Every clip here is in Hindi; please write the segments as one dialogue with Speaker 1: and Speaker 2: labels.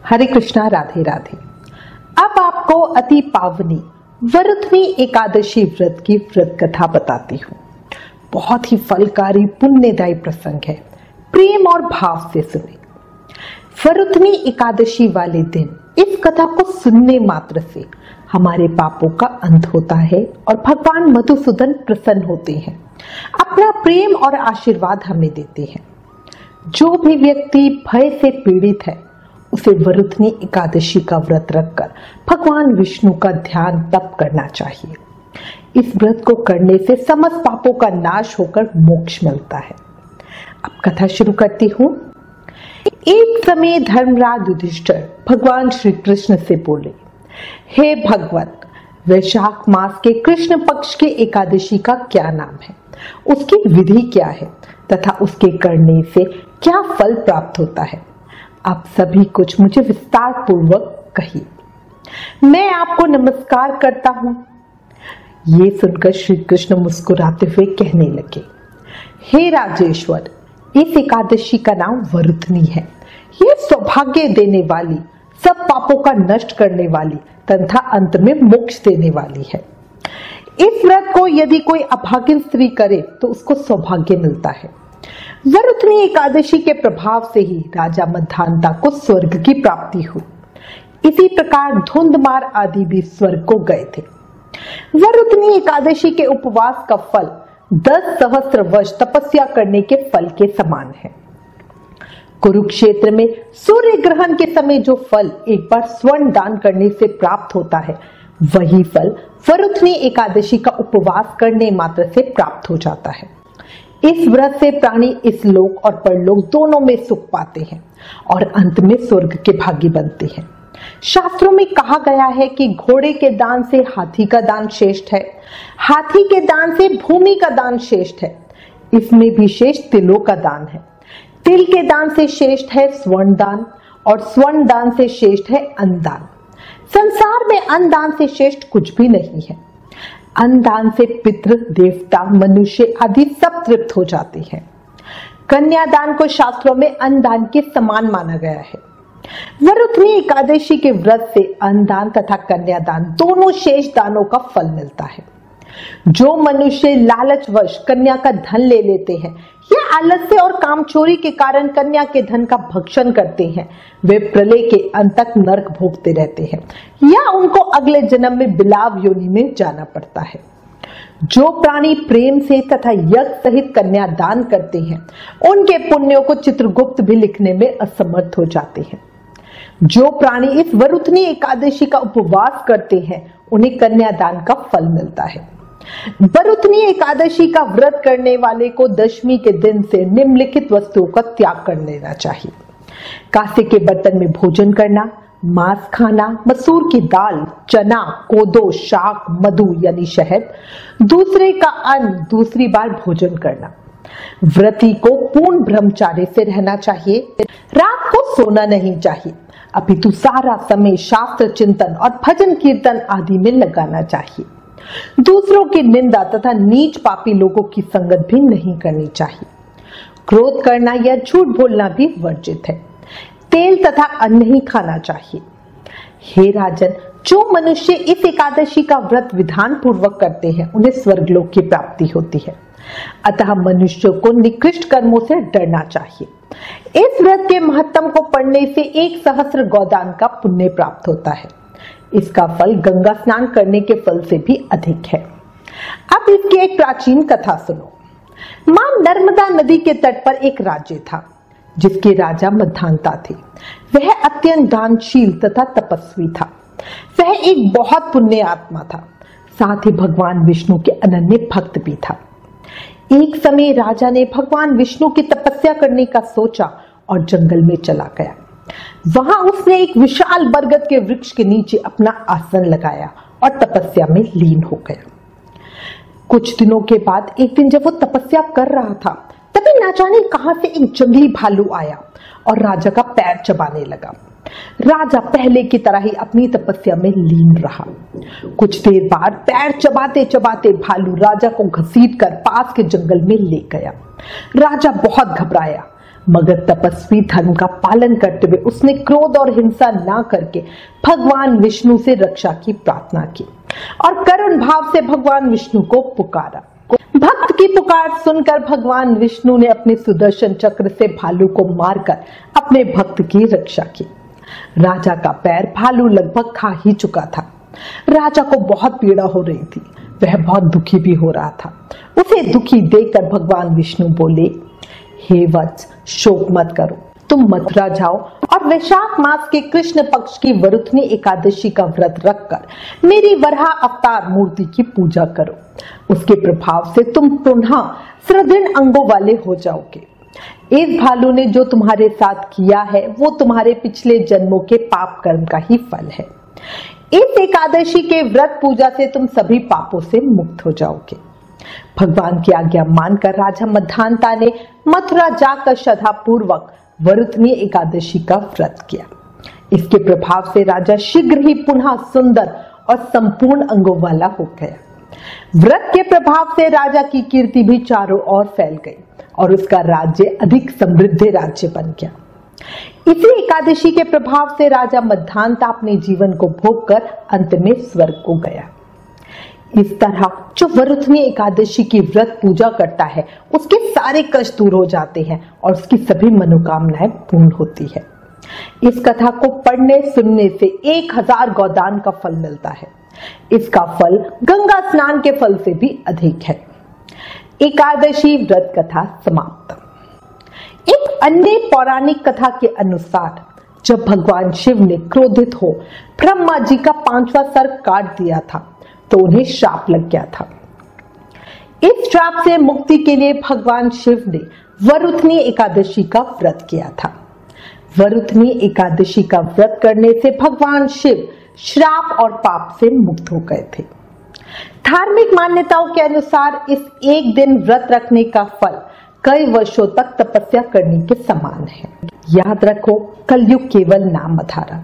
Speaker 1: हरे कृष्णा, राधे राधे। अब आपको अति पावनी वरुथनी एकादशी व्रत की व्रत कथा बताती हूँ। बहुत ही फलकारी पुण्यदायी प्रसंग है, प्रेम और भाव से सुने। वरुथनी एकादशी वाले दिन इस कथा को सुनने मात्र से हमारे पापों का अंत होता है और भगवान मधुसूदन प्रसन्न होते हैं, अपना प्रेम और आशीर्वाद हमें देते हैं। जो भी व्यक्ति भय से पीड़ित है उसे वरुथनी एकादशी का व्रत रखकर भगवान विष्णु का ध्यान तप करना चाहिए। इस व्रत को करने से समस्त पापों का नाश होकर मोक्ष मिलता है। अब कथा शुरू करती हूँ। एक समय धर्मराज युधिष्ठिर भगवान श्री कृष्ण से बोले, हे भगवत, वैशाख मास के कृष्ण पक्ष के एकादशी का क्या नाम है, उसकी विधि क्या है तथा उसके करने से क्या फल प्राप्त होता है? आप सभी कुछ मुझे विस्तार पूर्वक कहिए। मैं आपको नमस्कार करता हूँ। ये सुनकर श्री कृष्ण मुस्कुराते हुए कहने लगे, हे राजेश्वर, इस एकादशी का नाम वरुथनी है। यह सौभाग्य देने वाली, सब पापों का नष्ट करने वाली तथा अंत में मोक्ष देने वाली है। इस व्रत को यदि कोई अभागिन स्त्री करे तो उसको सौभाग्य मिलता है। वरुथनी एकादशी के प्रभाव से ही राजा मद्धांता को स्वर्ग की प्राप्ति हुई। इसी प्रकार धुंधमार आदि भी स्वर्ग को गए थे। वरुथनी एकादशी के उपवास का फल 10 सहस्त्र वर्ष तपस्या करने के फल के समान है। कुरुक्षेत्र में सूर्य ग्रहण के समय जो फल एक बार स्वर्ण दान करने से प्राप्त होता है, वही फल वरुथनी एकादशी का उपवास करने मात्र से प्राप्त हो जाता है। इस व्रत से प्राणी इस लोक और परलोक दोनों में सुख पाते हैं और अंत में स्वर्ग के भागी बनते हैं। शास्त्रों में कहा गया है कि घोड़े के दान से हाथी का दान श्रेष्ठ है, हाथी के दान से भूमि का दान श्रेष्ठ है। इसमें भी श्रेष्ठ तिलों का दान है। तिल के दान से श्रेष्ठ है स्वर्ण दान और स्वर्ण दान से श्रेष्ठ है अन्न दान। संसार में अन्न दान से श्रेष्ठ कुछ भी नहीं है। अन्न दान से पितृ, देवता, मनुष्य आदि सब तृप्त हो जाते हैं। कन्यादान को शास्त्रों में अन्न दान के समान माना गया है। वरुथनी एकादशी के व्रत से अन्न दान तथा कन्यादान दोनों शेष दानों का फल मिलता है। जो मनुष्य लालचवश कन्या का धन ले लेते हैं या आलस्य और कामचोरी के कारण कन्या के धन का भक्षण करते हैं, वे प्रलय के अंत तक नरक भोगते रहते हैं या उनको अगले जन्म में बिलाव योनि में जाना पड़ता है। जो प्राणी प्रेम से तथा यज्ञ सहित कन्या दान करते हैं, उनके पुण्यों को चित्रगुप्त भी लिखने में असमर्थ हो जाते हैं। जो प्राणी इस वरुथनी एकादशी का उपवास करते हैं, उन्हें कन्यादान का फल मिलता है। वरुथनी एकादशी का व्रत करने वाले को दशमी के दिन से निम्नलिखित वस्तुओं का त्याग कर लेना चाहिए। कांसे के बर्तन में भोजन करना, मांस खाना, मसूर की दाल, चना, कोदो, शाक, मधु यानी शहद, दूसरे का अन्न दूसरी बार भोजन करना। व्रती को पूर्ण ब्रह्मचार्य से रहना चाहिए। रात को सोना नहीं चाहिए, अपितु सारा समय शास्त्र चिंतन और भजन कीर्तन आदि में लगाना चाहिए। दूसरों की निंदा तथा नीच पापी लोगों की संगत भी नहीं करनी चाहिए। क्रोध करना या झूठ बोलना भी वर्जित है। तेल तथा अन्न ही खाना चाहिए। हे राजन, जो मनुष्य इस एकादशी का व्रत विधान पूर्वक करते हैं, उन्हें स्वर्गलोक की प्राप्ति होती है। अतः मनुष्य को निकृष्ट कर्मों से डरना चाहिए। इस व्रत के महत्तम को पढ़ने से 1 सहस्त्र गौदान का पुण्य प्राप्त होता है। इसका फल गंगा स्नान करने के फल से भी अधिक है। अब इसकी एक प्राचीन कथा सुनो। मां नर्मदा नदी के तट पर एक राज्य था, जिसके राजा मद्धांता थे। वह अत्यंत दानशील तथा तपस्वी था। वह एक बहुत पुण्य आत्मा था, साथ ही भगवान विष्णु के अनन्य भक्त भी था। एक समय राजा ने भगवान विष्णु की तपस्या करने का सोचा और जंगल में चला गया। वहां उसने एक विशाल बरगद के वृक्ष के नीचे अपना आसन लगाया और तपस्या में लीन हो गया। कुछ दिनों के बाद एक दिन जब वो तपस्या कर रहा था, तभी न जाने कहां से एक जंगली भालू आया और राजा का पैर चबाने लगा। राजा पहले की तरह ही अपनी तपस्या में लीन रहा। कुछ देर बाद पैर चबाते चबाते भालू राजा को घसीट कर पास के जंगल में ले गया। राजा बहुत घबराया। मगर तपस्वी धर्म का पालन करते हुए उसने क्रोध और हिंसा ना करके भगवान विष्णु से रक्षा की प्रार्थना की और करुण भाव से भगवान विष्णु को पुकारा। भक्त की पुकार सुनकर भगवान विष्णु ने अपने सुदर्शन चक्र से भालू को मारकर अपने भक्त की रक्षा की। राजा का पैर भालू लगभग खा ही चुका था। राजा को बहुत पीड़ा हो रही थी, वह बहुत दुखी भी हो रहा था। उसे दुखी देखकर भगवान विष्णु बोले, हे वत्स, शोक मत करो, तुम मथुरा जाओ और वैशाख मास के कृष्ण पक्ष की वरुथनी एकादशी का व्रत रखकर मेरी वराह अवतार मूर्ति की पूजा करो। उसके प्रभाव से तुम पुनः सुदृढ़ अंगों वाले हो जाओगे। इस भालू ने जो तुम्हारे साथ किया है वो तुम्हारे पिछले जन्मों के पाप कर्म का ही फल है। इस एकादशी के व्रत पूजा से तुम सभी पापों से मुक्त हो जाओगे। भगवान की आज्ञा मानकर राजा मद्धांता ने मथुरा जाकर श्रद्धा पूर्वक वरुथनी एकादशी का व्रत किया। इसके प्रभाव से राजा शीघ्र ही पुनः सुंदर और संपूर्ण अंगों वाला हो गया। व्रत के प्रभाव से राजा की कीर्ति भी चारों ओर फैल गई और उसका राज्य अधिक समृद्ध राज्य बन गया। इसी एकादशी के प्रभाव से राजा मद्धांता अपने जीवन को भोग कर अंत में स्वर्ग को गया। इस तरह जो वरुथनी एकादशी की व्रत पूजा करता है उसके सारे कष्ट दूर हो जाते हैं और उसकी सभी मनोकामनाएं पूर्ण होती है। इस कथा को पढ़ने सुनने से 1000 गोदान का फल मिलता है। इसका फल गंगा स्नान के फल से भी अधिक है। एकादशी व्रत कथा समाप्त। एक अन्य पौराणिक कथा के अनुसार जब भगवान शिव ने क्रोधित हो ब्रह्मा जी का 5वां सर काट दिया था तो उन्हें श्राप लग गया था। इस श्राप से मुक्ति के लिए भगवान शिव ने वरुथनी एकादशी का व्रत किया था। वरुथनी एकादशी का व्रत करने से भगवान शिव श्राप और पाप से मुक्त हो गए थे। धार्मिक मान्यताओं के अनुसार इस एक दिन व्रत रखने का फल कई वर्षों तक तपस्या करने के समान है। याद रखो, कलयुग केवल नाम आधारा।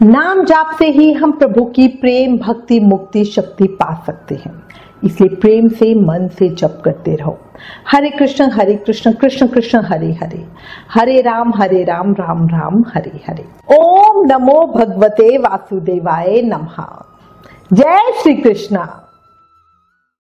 Speaker 1: नाम जाप से ही हम प्रभु की प्रेम भक्ति मुक्ति शक्ति पा सकते हैं। इसलिए प्रेम से मन से जप करते रहो। हरे कृष्ण कृष्ण कृष्ण हरे हरे, हरे राम राम राम हरे हरे। ओम नमो भगवते वासुदेवाय नमः। जय श्री कृष्णा।